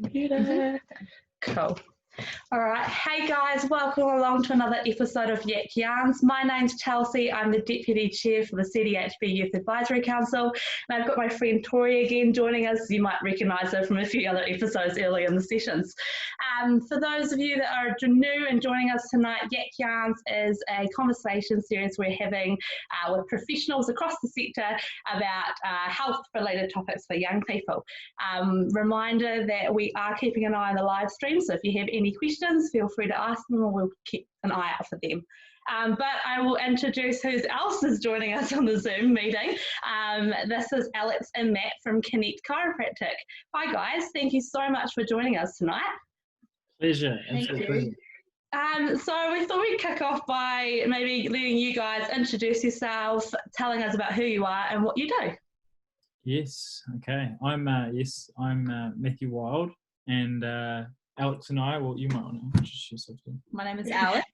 Computer. Cool. All right. Hey guys, welcome along to another episode of YAC Yarns. My name's Chelsea. I'm the Deputy Chair for the CDHB Youth Advisory Council. And I've got my friend Tori again joining us. You might recognise her from a few other episodes earlier in the sessions. For those of you that are new and joining us tonight, YAC Yarns is a conversation series we're having with professionals across the sector about health-related topics for young people. Reminder that we are keeping an eye on the live stream, so if you have any questions, feel free to ask them and we'll keep an eye out for them. But I will introduce who else is joining us on the Zoom meeting. This is Alex and Matt from Connect Chiropractic. Hi guys, thank you so much for joining us tonight. Pleasure, absolutely. So we thought we'd kick off by maybe letting you guys introduce yourselves, telling us about who you are and what you do. Yes, okay. I'm Matthew Wild, and Alex and I, well, you might want to introduce yourself too. My name is Alex.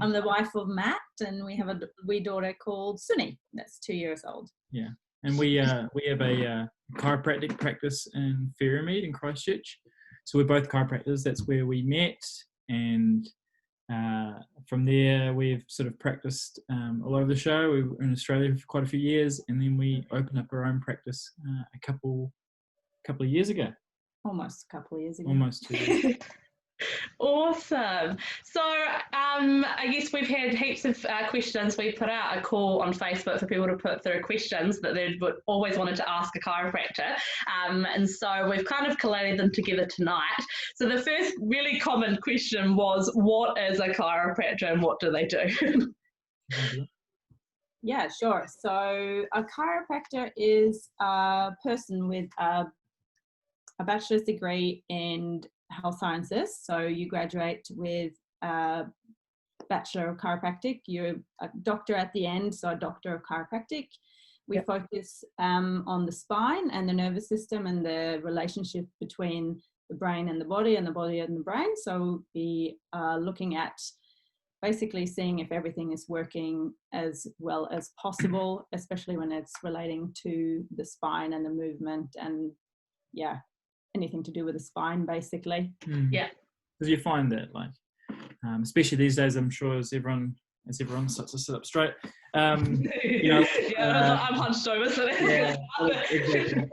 I'm the wife of Matt, and we have a wee daughter called Sunny, that's 2 years old. Yeah, and we have a chiropractic practice in Ferrymead in Christchurch. So we're both chiropractors. That's where we met, and from there we've sort of practiced all over the show. We were in Australia for quite a few years, and then we opened up our own practice a couple of years ago. Almost a couple of years ago. Almost 2 years. Awesome. So I guess we've had heaps of questions. We put out a call on Facebook for people to put through questions that they would always wanted to ask a chiropractor. And so we've kind of collated them together tonight. So the first really common question was, what is a chiropractor and what do they do? Yeah, sure. So a chiropractor is a person with a bachelor's degree in health sciences. So you graduate with a Bachelor of Chiropractic. You're a doctor at the end, so a Doctor of Chiropractic. We focus on the spine and the nervous system and the relationship between the brain and the body and the body and the brain. So we are looking at basically seeing if everything is working as well as possible, especially when it's relating to the spine and the movement and anything to do with the spine, basically. Yeah, because you find that, like, especially these days, I'm sure as everyone starts to sit up straight, you know, I'm hunched over, so exactly.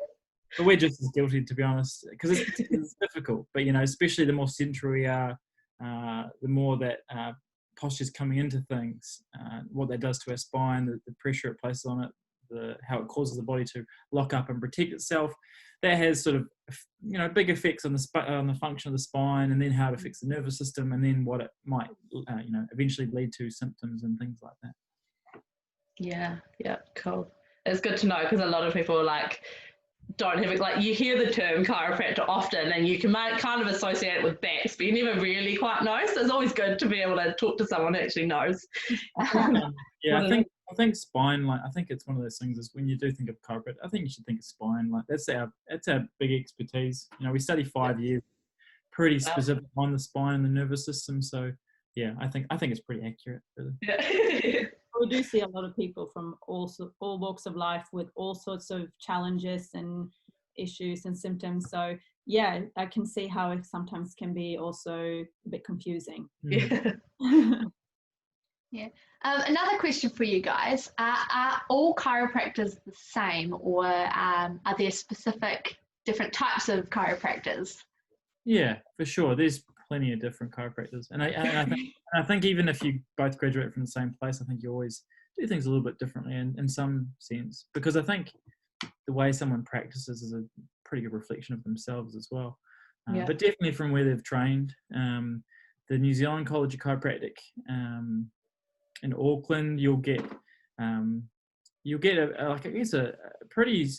But we're just as guilty, to be honest, because it's difficult. But especially the more sedentary we are, the more that posture's coming into things, what that does to our spine, the pressure it places on it, how it causes the body to lock up and protect itself. That has sort of big effects on the function of the spine, and then how it affects the nervous system, and then what it might eventually lead to symptoms and things like that. Yeah, cool. It's good to know, because a lot of people don't have it. Like, you hear the term chiropractor often and you can kind of associate it with backs, but you never really quite know. So it's always good to be able to talk to someone who actually knows. Yeah, I think spine, I think it's one of those things is when you do think of chiropractic, I think you should think of spine. That's our big expertise. We study 5 years, pretty specific on the spine and the nervous system. So yeah, I think it's pretty accurate, really. Yeah. We do see a lot of people from all walks of life with all sorts of challenges and issues and symptoms. So yeah, I can see how it sometimes can be also a bit confusing. Yeah. Yeah. Another question for you guys. Are all chiropractors the same, or are there specific different types of chiropractors? Yeah, for sure. There's plenty of different chiropractors. And I think even if you both graduate from the same place, I think you always do things a little bit differently in some sense. Because I think the way someone practices is a pretty good reflection of themselves as well. But definitely from where they've trained. The New Zealand College of Chiropractic, in Auckland, you'll get a pretty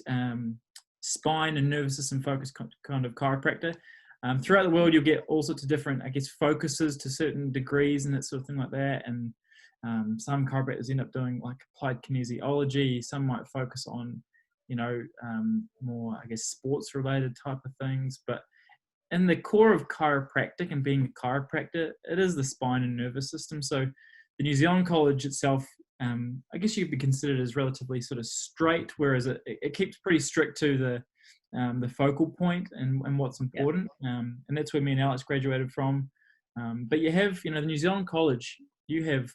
spine and nervous system focused kind of chiropractor. Throughout the world, you'll get all sorts of different, focuses to certain degrees and that sort of thing like that. And some chiropractors end up doing applied kinesiology. Some might focus on, more, sports related type of things. But in the core of chiropractic and being a chiropractor, it is the spine and nervous system. So the New Zealand College itself, I guess you could be considered as relatively sort of straight, whereas it keeps pretty strict to the focal point and what's important. And that's where me and Alex graduated from. But you have, the New Zealand College, you have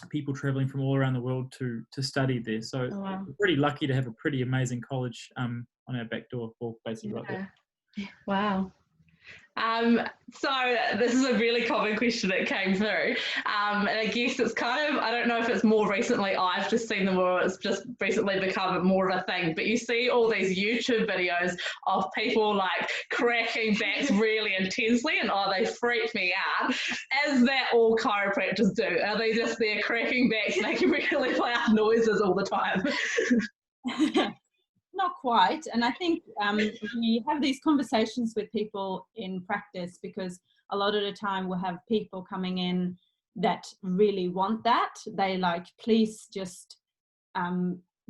people traveling from all around the world to study there. So we're pretty lucky to have a pretty amazing college on our back door, or basically right there. Wow. So this is a really common question that came through, and I guess it's kind of, I don't know if it's more recently I've just seen them or it's just recently become more of a thing, but you see all these YouTube videos of people like cracking backs really intensely, and they freak me out. Is that all chiropractors do? Are they just there cracking backs, making really loud noises all the time? Not quite. And I think we have these conversations with people in practice, because a lot of the time we'll have people coming in that really want that. They like, please just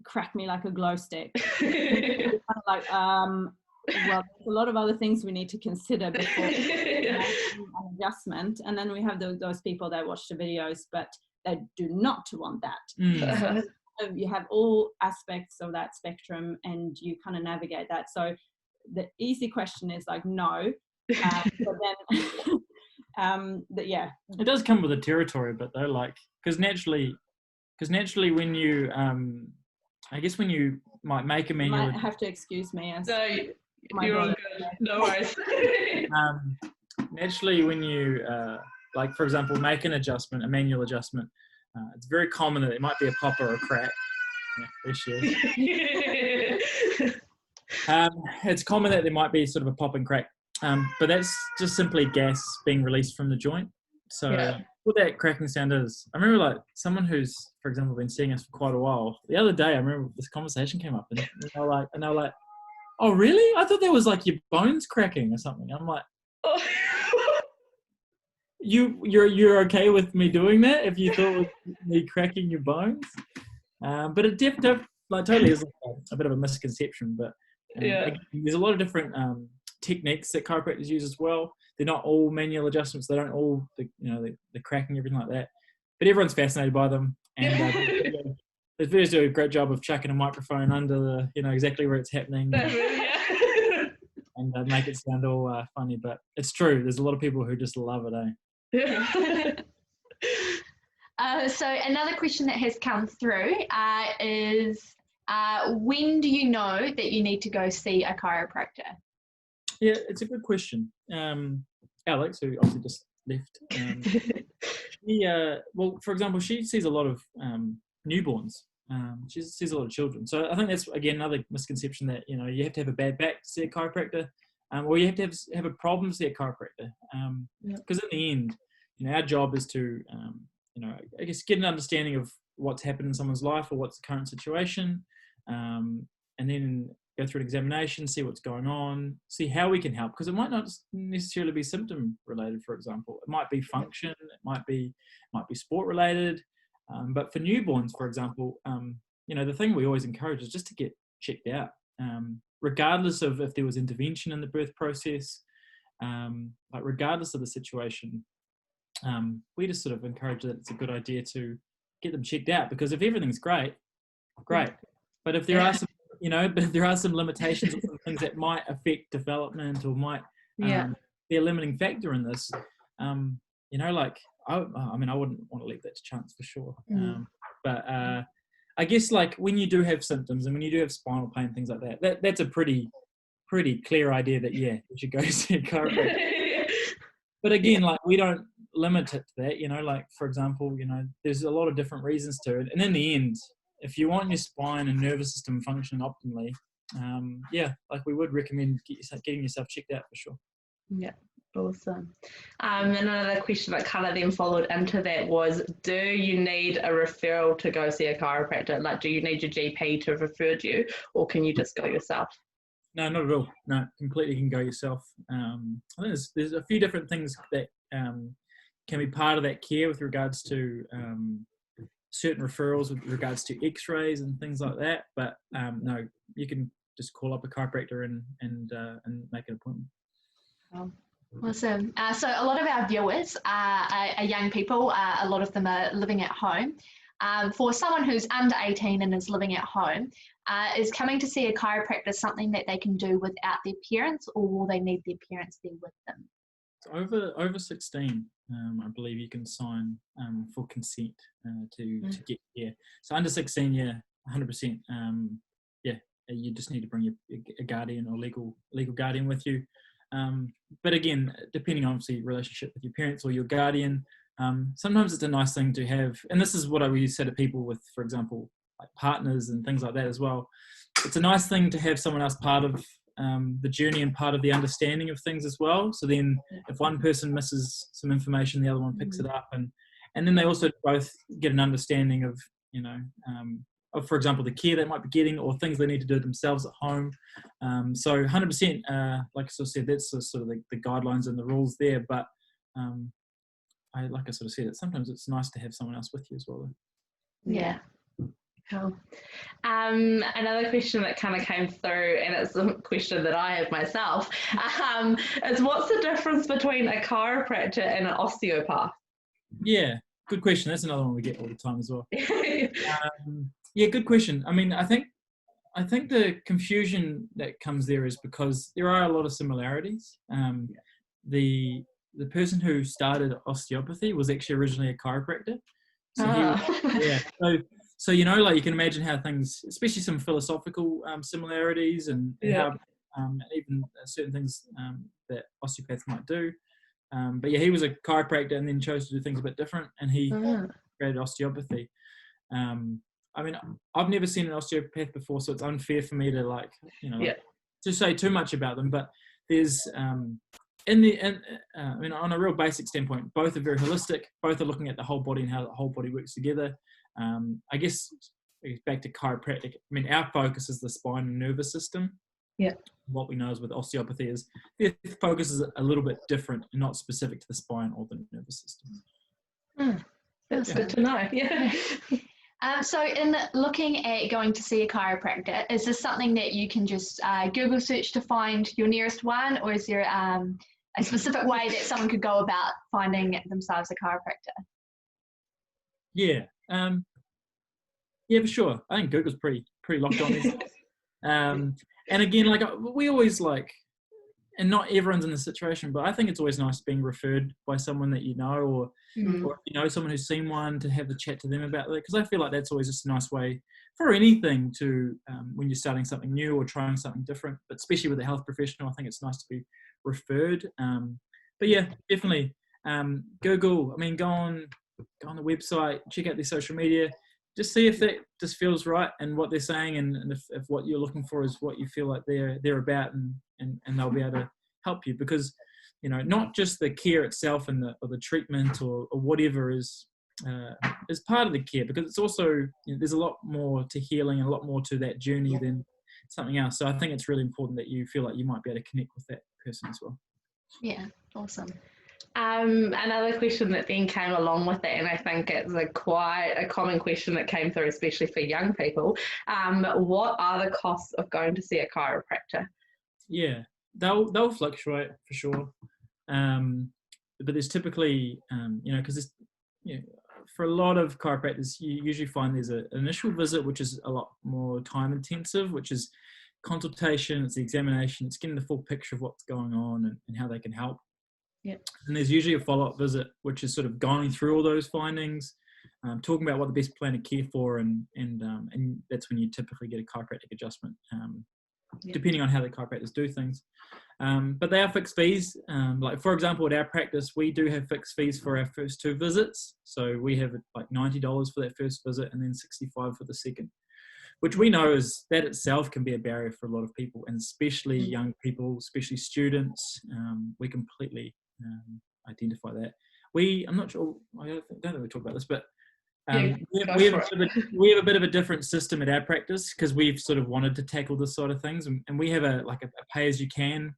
crack me like a glow stick. Kind of like, well, there's a lot of other things we need to consider before an adjustment. And then we have those people that watch the videos, but they do not want that. You have all aspects of that spectrum, and you kind of navigate that. So the easy question is like, no. But then, it does come with the territory, but though, like, because naturally when you, I guess when you might make a manual, you might have to excuse me. You're all good. No worries. Naturally, when you, like, for example, make an adjustment, a manual adjustment, it's very common that it might be a pop or a crack. Yeah, it's common that there might be sort of a pop and crack, but that's just simply gas being released from the joint. So what that cracking sound is, I remember like someone who's, for example, been seeing us for quite a while. The other day, I remember this conversation came up, and they were like, "Oh, really? I thought that was like your bones cracking or something." I'm like, "Oh." You're okay with me doing that if you thought it was me cracking your bones? But it totally is a bit of a misconception. But again, there's a lot of different techniques that chiropractors use as well. They're not all manual adjustments. They don't all the cracking, everything like that. But everyone's fascinated by them, and the videos do a great job of chucking a microphone under the exactly where it's happening. And make it sound all funny, but it's true. There's a lot of people who just love it, eh? So another question that has come through is when do you know that you need to go see a chiropractor? Yeah, it's a good question. Alex, who obviously just left, well, for example, she sees a lot of newborns. She sees a lot of children. So I think that's, again, another misconception that, you have to have a bad back to see a chiropractor, or you have to have a problem to see a chiropractor. Because in the end, our job is to, I guess, get an understanding of what's happened in someone's life or what's the current situation, and then go through an examination, see what's going on, see how we can help. Because it might not necessarily be symptom related, for example. It might be function, it might be sport related. But for newborns, for example, the thing we always encourage is just to get checked out, regardless of if there was intervention in the birth process, like regardless of the situation. We just sort of encourage that it's a good idea to get them checked out, because if everything's great. But if there are some, if there are some limitations or some things that might affect development or might be a limiting factor in this, I wouldn't want to leave that to chance for sure. But I guess like when you do have symptoms and when you do have spinal pain, things like that's a pretty clear idea that you should go see a chiropractor. But again, like we don't limit it to that. Like for example, there's a lot of different reasons to it, and in the end, if you want your spine and nervous system functioning optimally, like we would recommend getting yourself checked out for sure. Yeah. Awesome. Another question that kind of then followed into that was, do you need a referral to go see a chiropractor? Like, do you need your GP to refer you, or can you just go yourself? No, not at all. No, completely can go yourself. I think there's a few different things that can be part of that care with regards to certain referrals with regards to x-rays and things like that. But no, you can just call up a chiropractor and make an appointment. Awesome. So a lot of our viewers are young people. A lot of them are living at home. For someone who's under 18 and is living at home, is coming to see a chiropractor something that they can do without their parents, or will they need their parents there with them? Over 16, I believe you can sign for consent to get care. So under 16, yeah, 100%. Yeah, you just need to bring a guardian or legal guardian with you. But again, depending on obviously your relationship with your parents or your guardian, sometimes it's a nice thing to have. And this is what I always say to people with, for example, like partners and things like that as well. It's a nice thing to have someone else part of the journey and part of the understanding of things as well. So then if one person misses some information, the other one picks it up, and then they also both get an understanding of, of, for example, the care they might be getting or things they need to do themselves at home. So 100%, like I sort of said, that's sort of the guidelines and the rules there. But like I sort of said, sometimes it's nice to have someone else with you as well. Yeah. Cool. Another question that kind of came through, and it's a question that I have myself, is what's the difference between a chiropractor and an osteopath? Yeah, good question. That's another one we get all the time as well. Yeah, good question. I mean, I think the confusion that comes there is because there are a lot of similarities. The person who started osteopathy was actually originally a chiropractor. So So, like you can imagine how things, especially some philosophical similarities and how even certain things that osteopaths might do. But yeah, he was a chiropractor and then chose to do things a bit different, and he created osteopathy. I mean, I've never seen an osteopath before, so it's unfair for me to to say too much about them. But there's on a real basic standpoint, both are very holistic. Both are looking at the whole body and how the whole body works together. I guess back to chiropractic. I mean, our focus is the spine and nervous system. Yeah. What we know is with osteopathy is the focus is a little bit different and not specific to the spine or the nervous system. That's good to know. Yeah. So in looking at going to see a chiropractor, is this something that you can just Google search to find your nearest one, or is there a specific way that someone could go about finding themselves a chiropractor? Yeah. Yeah, for sure. I think Google's pretty locked on these days. And again, we always and not everyone's in this situation, but I think it's always nice being referred by someone that you know, or if someone who's seen one, to have the chat to them about it, because I feel like that's always just a nice way for anything to when you're starting something new or trying something different, but especially with a health professional, I think it's nice to be referred. But yeah, definitely Google. I mean, go on the website, check out their social media, just see if that just feels right and what they're saying, and if what you're looking for is what you feel like they're about, and they'll be able to help you, because not just the care itself and the treatment or whatever is part of the care, because it's also there's a lot more to healing and a lot more to that journey than something else. So I think it's really important that you feel like you might be able to connect with that person as well. Yeah, awesome. Another question that then came along with it, and I think it's quite a common question that came through, especially for young people. What are the costs of going to see a chiropractor? Yeah, they'll fluctuate for sure. But there's typically, because for a lot of chiropractors, you usually find there's an initial visit, which is a lot more time intensive, which is consultation, it's the examination, it's getting the full picture of what's going on and how they can help. Yep. And there's usually a follow-up visit, which is sort of going through all those findings, talking about what the best plan of care for, and that's when you typically get a chiropractic adjustment, depending on how the chiropractors do things. But they are fixed fees. For example, at our practice, we do have fixed fees for our first 2 visits. So we have $90 for that first visit, and then $65 for the second, which we know is that itself can be a barrier for a lot of people, and especially young people, especially students. We completely identify that. I'm not sure, I don't think we talk about this, but we have a bit of a different system at our practice, because we've sort of wanted to tackle this sort of things, and we have a pay-as-you-can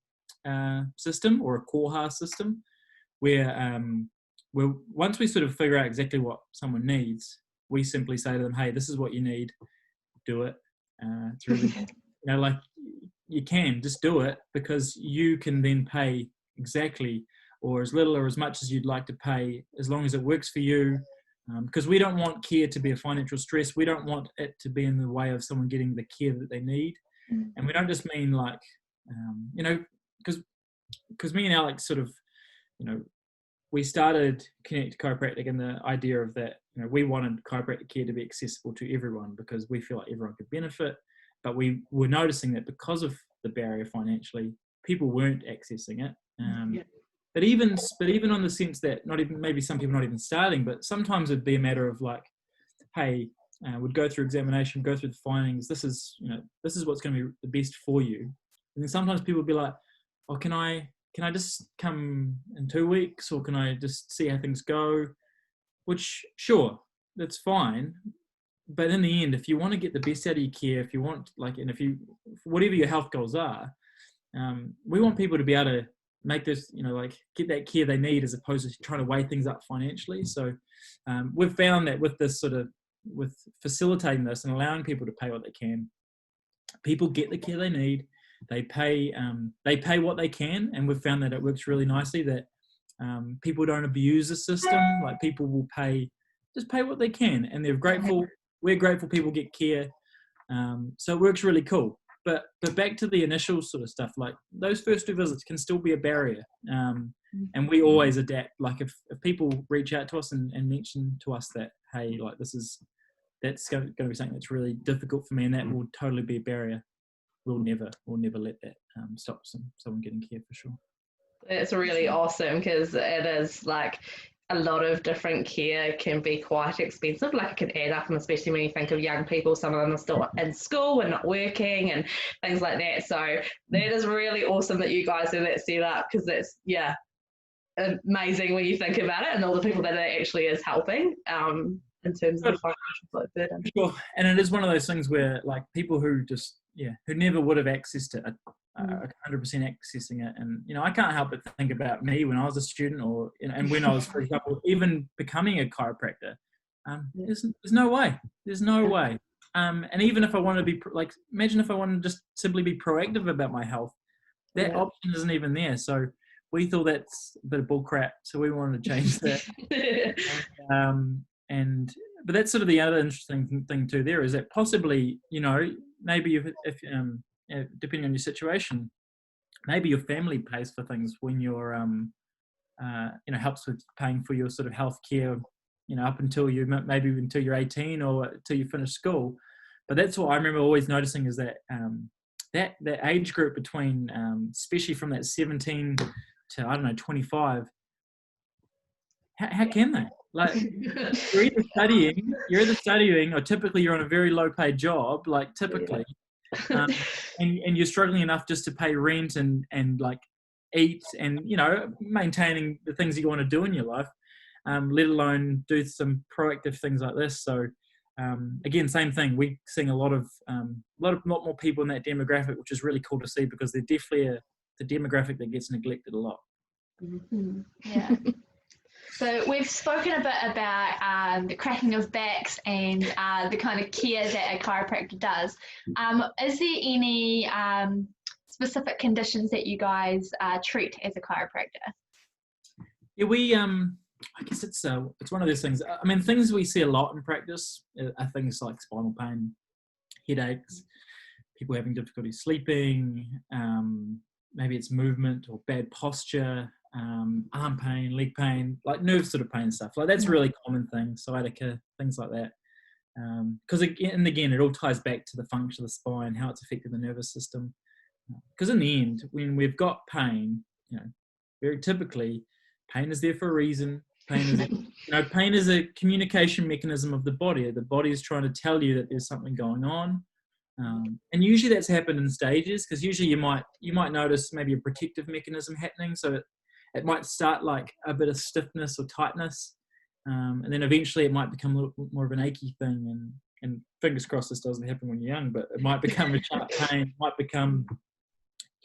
system, or a Koha system, where once we sort of figure out exactly what someone needs, we simply say to them, hey, this is what you need, do it. It's really, you can just do it, because you can then pay exactly, or as little or as much as you'd like to pay, as long as it works for you, because we don't want care to be a financial stress. We don't want it to be in the way of someone getting the care that they need. And we don't just mean like, you know, because me and Alex sort of, you know, we started Connect Chiropractic and the idea of that, you know, we wanted chiropractic care to be accessible to everyone because we feel like everyone could benefit. But we were noticing that because of the barrier financially, people weren't accessing it. But even on the sense that not even, maybe some people not even starting, but sometimes it'd be a matter of like, hey, we'd go through examination, go through the findings. This is what's going to be the best for you. And then sometimes people would be like, oh, can I just come in 2 weeks, or can I just see how things go? Which, sure, that's fine. But in the end, if you want to get the best out of your care, if you want, like, and if you, whatever your health goals are, we want people to be able to make this, you know, like get that care they need as opposed to trying to weigh things up financially. So we've found that with this sort of, with facilitating this and allowing people to pay what they can, people get the care they need. They pay what they can, and we've found that it works really nicely. That people don't abuse the system. Like, people will just pay what they can, and they're grateful. We're grateful people get care, so it works really cool. But back to the initial sort of stuff, like those first 2 visits can still be a barrier, and we always adapt. Like if people reach out to us and mention to us that, hey, like that's going to be something that's really difficult for me, and that will totally be a barrier. We'll never let that stop someone getting care, for sure. It's really awesome, because it is like a lot of different care can be quite expensive. Like, it can add up, and especially when you think of young people, some of them are still in school and not working and things like that. So that is really awesome that you guys have that set up, because that's, yeah, amazing when you think about it, and all the people that it actually is helping in terms of financial burden. Sure. And it is one of those things where, like, people who just, who never would have accessed it, 100% accessing it. And, you know, I can't help but think about me when I was a student, or, you know, and when I was, for example, even becoming a chiropractor. There's no way. There's no way. And even if I want to be, like, imagine if I want to just simply be proactive about my health, that option isn't even there. So we thought that's a bit of bull crap. So we wanted to change that. But that's sort of the other interesting thing too there, is that possibly, you know, maybe if depending on your situation, maybe your family pays for things when you're, you know, helps with paying for your sort of health care, you know, up until maybe until you're 18 or until you finish school. But that's what I remember always noticing, is that that age group between, especially from that 17 to, I don't know, 25, how can they? Like, you're either studying, or typically you're on a very low paid job, like typically, and you're struggling enough just to pay rent and like eat and, you know, maintaining the things that you want to do in your life, let alone do some proactive things like this. So again, same thing. We're seeing a lot more people in that demographic, which is really cool to see, because they're definitely the demographic that gets neglected a lot. Yeah. So we've spoken a bit about the cracking of backs and the kind of care that a chiropractor does. Is there any specific conditions that you guys treat as a chiropractor? Yeah, we I guess it's one of those things. I mean, things we see a lot in practice are things like spinal pain, headaches, people having difficulty sleeping, maybe it's movement or bad posture, arm pain, leg pain, like nerve sort of pain and stuff. Like, that's a really common thing, sciatica, things like that. Because again, it all ties back to the function of the spine, how it's affected the nervous system. Because in the end, when we've got pain, you know, very typically, pain is there for a reason. Pain is a communication mechanism of the body. The body is trying to tell you that there's something going on. And usually that's happened in stages, because usually you might notice maybe a protective mechanism happening. So it might start like a bit of stiffness or tightness, and then eventually it might become a little more of an achy thing. And fingers crossed this doesn't happen when you're young, but it might become a sharp pain, might become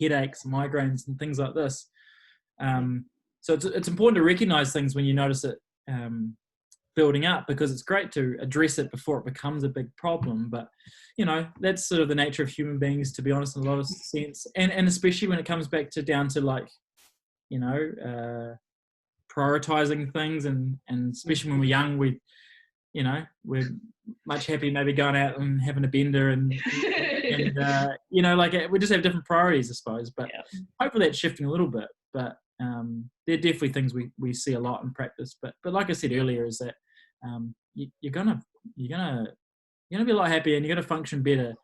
headaches, migraines, and things like this. So it's important to recognise things when you notice it building up, because it's great to address it before it becomes a big problem. But, you know, that's sort of the nature of human beings, to be honest, in a lot of sense. And especially when it comes back down to like, you know, prioritising things, and especially when we're young, we're much happier maybe going out and having a bender and we just have different priorities, I suppose. But hopefully that's shifting a little bit. But there are definitely things we see a lot in practice. But like I said earlier, is that you're gonna be a lot happier, and you're gonna function better,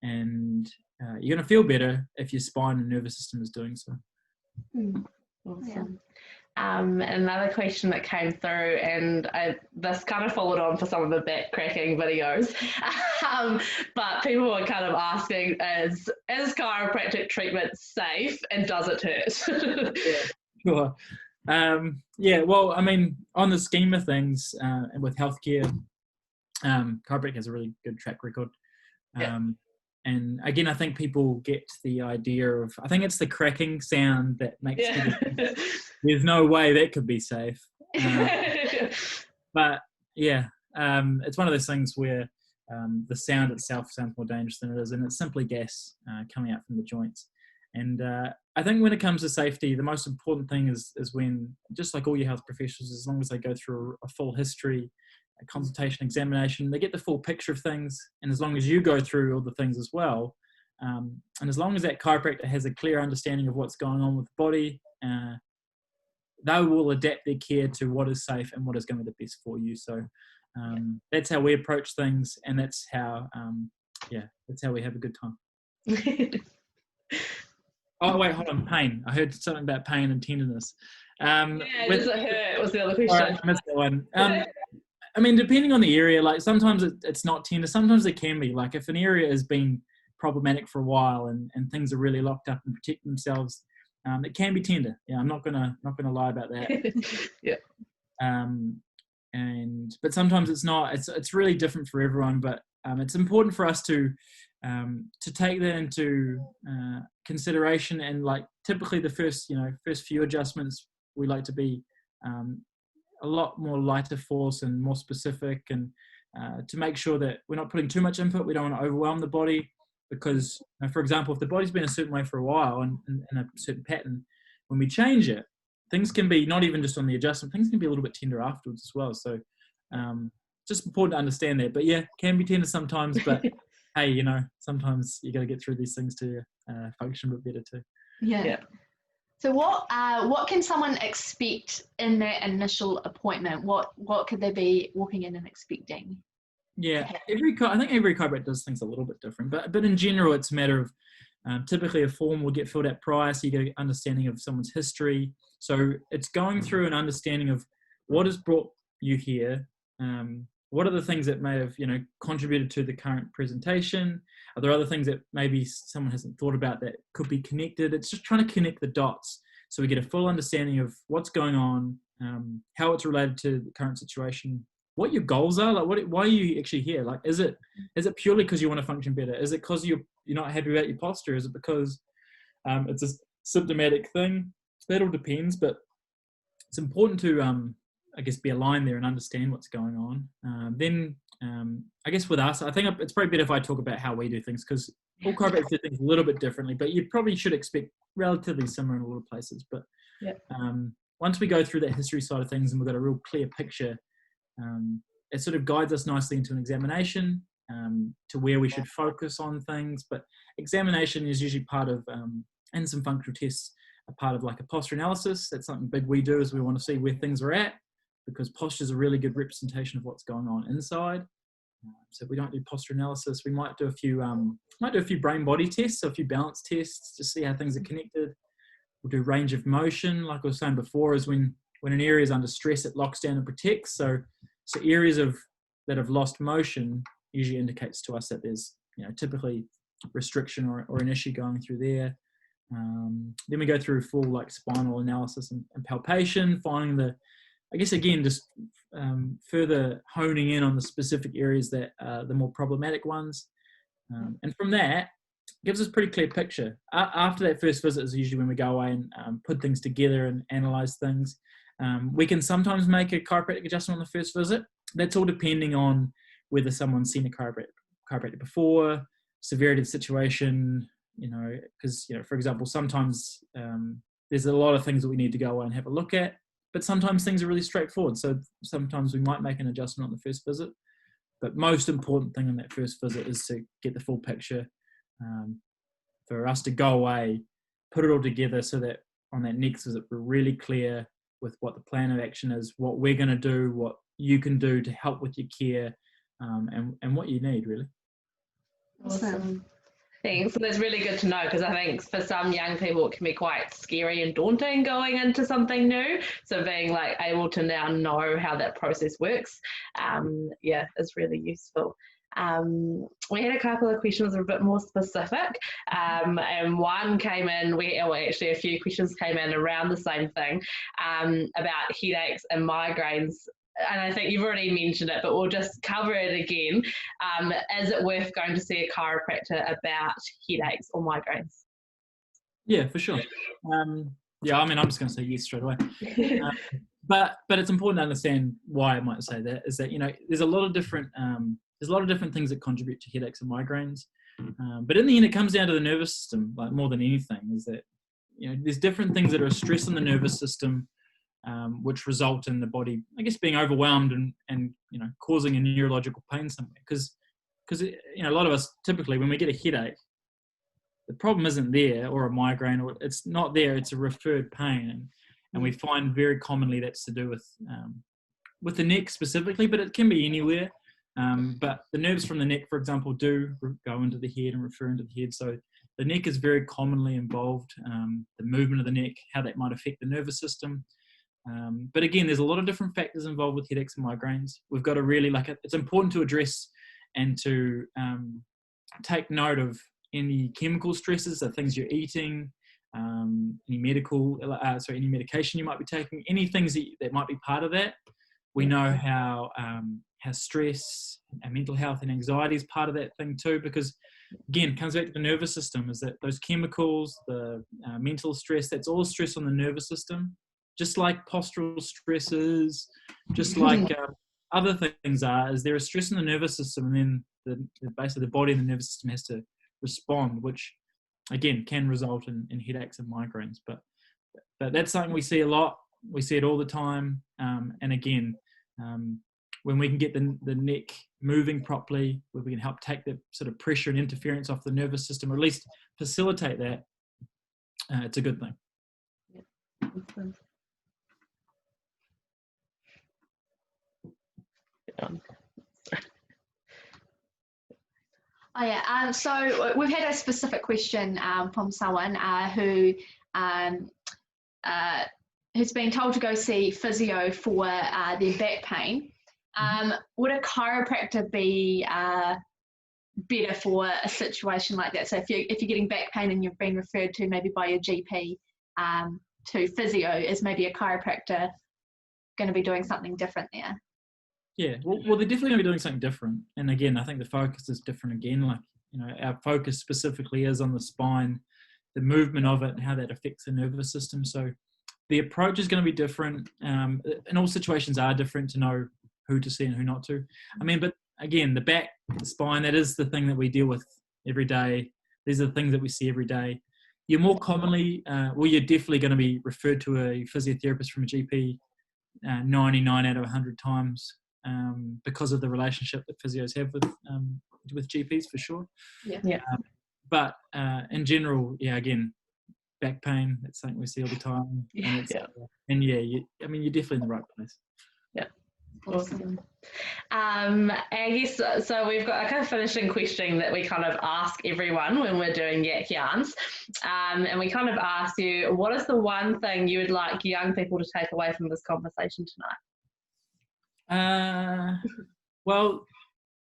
and you're gonna feel better if your spine and nervous system is doing so. Awesome. Another question that came through, and this kind of followed on for some of the back cracking videos, but people were kind of asking, is chiropractic treatment safe, and does it hurt? Sure. Well, I mean, on the scheme of things, and with healthcare, chiropractic has a really good track record. And again, I think people get the idea of, I think it's the cracking sound that makes people think there's no way that could be safe. But it's one of those things where the sound itself sounds more dangerous than it is, and it's simply gas coming out from the joints. And I think when it comes to safety, the most important thing is when, just like all your health professionals, as long as they go through a full history, a consultation, examination, they get the full picture of things, and as long as you go through all the things as well, and as long as that chiropractor has a clear understanding of what's going on with the body, they will adapt their care to what is safe and what is going to be the best for you. So that's how we approach things, and that's how we have a good time. Oh wait, hold on, pain. I heard something about pain and tenderness. Does it hurt? Was the other question? Right, I missed that one. I mean, depending on the area, like sometimes it's not tender, sometimes it can be. Like if an area has been problematic for a while and things are really locked up and protect themselves, it can be tender. Yeah, I'm not gonna lie about that. But sometimes it's not. It's really different for everyone. But it's important for us to take that into consideration. And like typically the first few adjustments, we like to be a lot more lighter force and more specific, and to make sure that we're not putting too much input. We don't want to overwhelm the body, because for example, if the body's been a certain way for a while and in a certain pattern, when we change it, things can be, not even just on the adjustment, things can be a little bit tender afterwards as well. So just important to understand that. But can be tender sometimes, but hey, sometimes you got to get through these things to function a bit better too. Yeah. So what can someone expect in their initial appointment? What could they be walking in and expecting? Yeah, I think every chiropractor does things a little bit different, but in general, it's a matter of typically a form will get filled out prior, so you get an understanding of someone's history. So it's going through an understanding of what has brought you here. What are the things that may have contributed to the current presentation? Are there other things that maybe someone hasn't thought about that could be connected? It's just trying to connect the dots so we get a full understanding of what's going on, how it's related to the current situation, what your goals are. Like, why are you actually here? Like, is it purely because you want to function better? Is it because you're not happy about your posture? Is it because it's a symptomatic thing? That all depends, but it's important to I guess be aligned there and understand what's going on. Then I guess with us, I think it's probably better if I talk about how we do things, because all chiropractors do things a little bit differently, but you probably should expect relatively similar in a lot of places. But once we go through that history side of things and we've got a real clear picture, it sort of guides us nicely into an examination, to where we should focus on things. But examination is usually part of, and some functional tests are part of like a posture analysis. That's something big we do, is we want to see where things are at, because posture is a really good representation of what's going on inside. So if we don't do posture analysis, we might do a few brain body tests, so a few balance tests to see how things are connected. We'll do range of motion, like I was saying before, is when an area is under stress, it locks down and protects. So areas that have lost motion usually indicates to us that there's typically restriction or an issue going through there. Then we go through full like spinal analysis and palpation, finding I guess again, just further honing in on the specific areas that are the more problematic ones. And from that, gives us a pretty clear picture. After that first visit is usually when we go away and put things together and analyze things. We can sometimes make a chiropractic adjustment on the first visit. That's all depending on whether someone's seen a chiropractor before, severity of the situation, because, for example, sometimes there's a lot of things that we need to go away and have a look at. but sometimes things are really straightforward. So sometimes we might make an adjustment on the first visit, but most important thing on that first visit is to get the full picture, for us to go away, put it all together so that on that next visit we're really clear with what the plan of action is, what we're going to do, what you can do to help with your care, and what you need, really. Awesome. Thanks. So that's really good to know, because I think for some young people it can be quite scary and daunting going into something new. So being like able to now know how that process works, is really useful. We had a couple of questions a bit more specific, and one came in, actually a few questions came in around the same thing, about headaches and migraines. And I think you've already mentioned it, but we'll just cover it again. Is it worth going to see a chiropractor about headaches or migraines? Yeah, for sure. I'm just going to say yes straight away. But it's important to understand why I might say that, is that, there's a lot of different things that contribute to headaches and migraines. But in the end, it comes down to the nervous system, like more than anything, is that, there's different things that are a stress on the nervous system, which result in the body, I guess, being overwhelmed and causing a neurological pain somewhere. Because a lot of us, typically when we get a headache, the problem isn't there, or a migraine, or it's not there, it's a referred pain, and we find very commonly that's to do with the neck specifically, but it can be anywhere. But the nerves from the neck, for example, do go into the head and refer into the head. So the neck is very commonly involved, the movement of the neck, how that might affect the nervous system. But again, there's a lot of different factors involved with headaches and migraines. We've got to really, it's important to address and to take note of any chemical stresses, so things you're eating, any medication you might be taking, any things that might be part of that. We know how stress and mental health and anxiety is part of that thing too, because again, it comes back to the nervous system, is that those chemicals, the mental stress, that's all stress on the nervous system. Just like postural stresses, just like other things is there a stress in the nervous system, and then basically the body and the nervous system has to respond, which again can result in headaches and migraines. But that's something we see a lot. We see it all the time. And again, when we can get the neck moving properly, where we can help take the sort of pressure and interference off the nervous system, or at least facilitate that, it's a good thing. Yeah. Oh yeah, so we've had a specific question from someone who has been told to go see physio for their back pain. Would a chiropractor be better for a situation like that? So if you're getting back pain and you've been referred to maybe by your GP to physio, is maybe a chiropractor going to be doing something different there? Yeah, well, they're definitely going to be doing something different. And again, I think the focus is different again. Our focus specifically is on the spine, the movement of it, and how that affects the nervous system. So the approach is going to be different. And all situations are different to know who to see and who not to. But again, the back, the spine, that is the thing that we deal with every day. These are the things that we see every day. You're more commonly, you're definitely going to be referred to a physiotherapist from a GP 99 out of 100 times. Because of the relationship that physios have with GPs, for sure. Yeah. But in general, again, back pain, that's something we see all the time. You're definitely in the right place. Yeah. Awesome. I guess so. We've got a kind of finishing question that we kind of ask everyone when we're doing YAC Yarns, and we kind of ask you, what is the one thing you would like young people to take away from this conversation tonight? Well,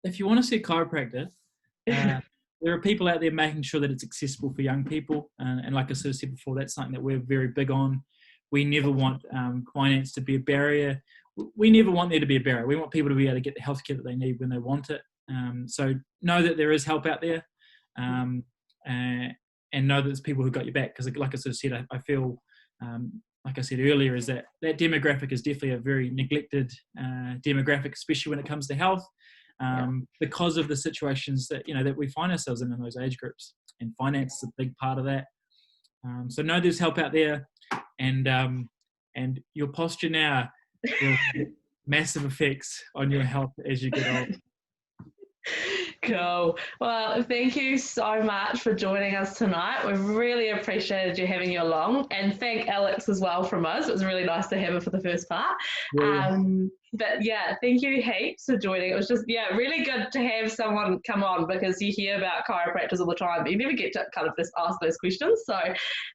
if you want to see a chiropractor, there are people out there making sure that it's accessible for young people, and like I sort of said before, that's something that we're very big on. We never want finance to be a barrier. We never want there to be a barrier. We want people to be able to get the healthcare that they need when they want it. So know that there is help out there, and know that there's people who got your back. Because like I sort of said, I feel like I said earlier, is that demographic is definitely a very neglected demographic, especially when it comes to health, because of the situations that that we find ourselves in those age groups, and finance is a big part of that. So know there's help out there, and and your posture now will have massive effects on your health as you get older. Cool. Well, thank you so much for joining us tonight. We've really appreciated you having you along, and thank Alex as well from us. It was really nice to have her for the first part. Yeah. But yeah, thank you heaps for joining. It was just, really good to have someone come on, because you hear about chiropractors all the time, but you never get to kind of just ask those questions. So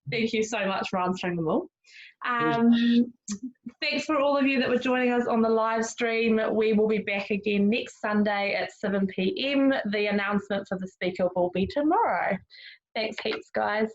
thank you so much for answering them all. Thanks for all of you that were joining us on the live stream. We will be back again next Sunday at 7 p.m. The announcement for the speaker will be tomorrow. Thanks heaps, guys.